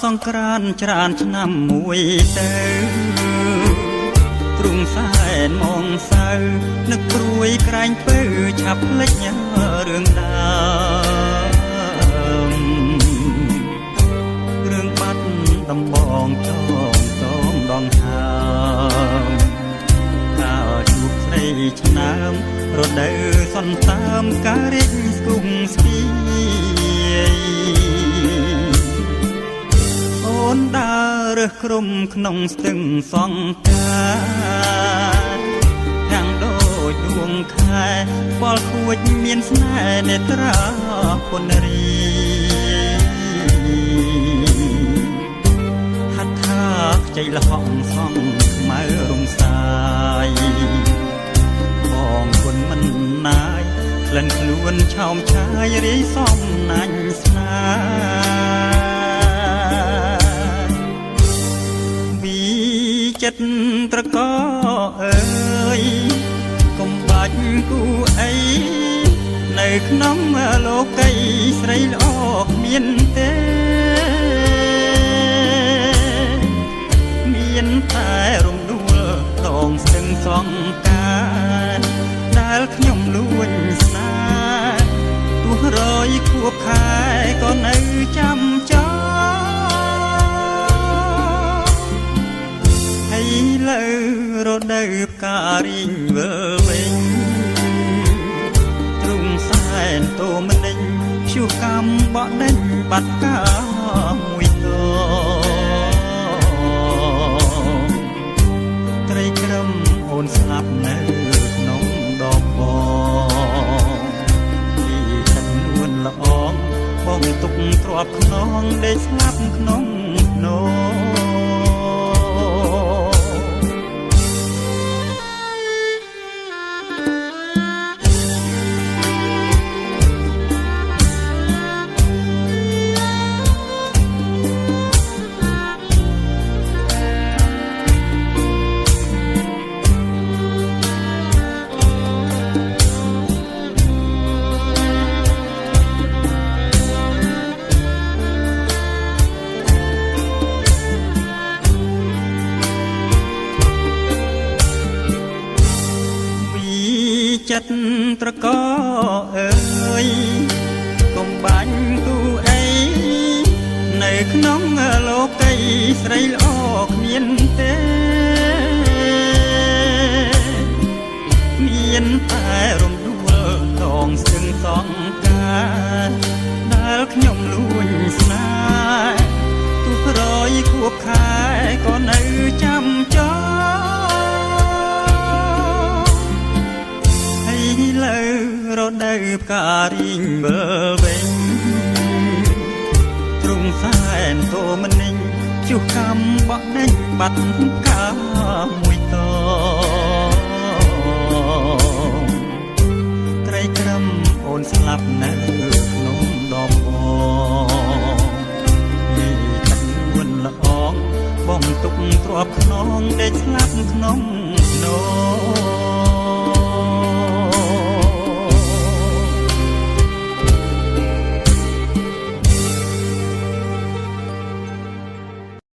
សង្ក្រានច្រានឆ្នាំមួយទៅទ្រង់សែនមកសៅនឹកព្រួយក្រែងពើឆាប់ភ្លេចរឿងដើមរឿងបាត់ដំបងចងដងហើមកាលជួបស្រីឆ្នើមរដូវសន្តាមការរិចស្គង់ស្ពីអូនដើររើសក្រុមក្នុងស្ទឹងសង្ការទាំងដូចដួងខែបលខួចមានស្នេហ៍នេត្រាពុនរីហាត់ថាខ្ចីលហកសងខ្មៅរំសាយបងគុណមិនណាយក្លិនខ្លួនឆោមឆាយរាយសំណាញ់ស្នាវីចិត្តត្រកអើយកុំបាច់គូអីនៅក្នុងលោកីស្រីល្អមានទេមានតែរំដួលដងស្ទឹងសង្ការដែលខ្ញុំលួចស្នេហ៍ទោះរយខួបខែក៏នៅចាំចោហើយលើរដូវផ្ការីងវិលវិញទ្រង់សែនតូមនិញព្យុះកម្មបក់ដេញបាត់កាមួយតត្រីក្រឹមអូនស្លាប់នៅក្នុងដបបងពីទឹកនួនល្អងបងទុកទ្របខ្នងដេកស្លាប់ក្នុងភ្នំចិត្តត្រកអើយកុំបាញ់គូអីនៅក្នុងលោកីស្រីល្អគ្មានទេមានតែរំដួលដងស្ទឹងសង្ការដែលខ្ញុំលួចស្នេហ៍ទោះរយខួបខែក៏នៅចាំចោលើរដូវផ្ការីងវិលវិញទ្រង់សែនតូមនិញព្យុះកម្មបក់ដេញបាត់កាមួយតត្រីក្រឹមអូនស្លាប់នៅក្នុងដបបងពីទឹកនួនល្អងបងទុកទ្របខ្នងដេកស្លាប់ក្នុងភ្នំ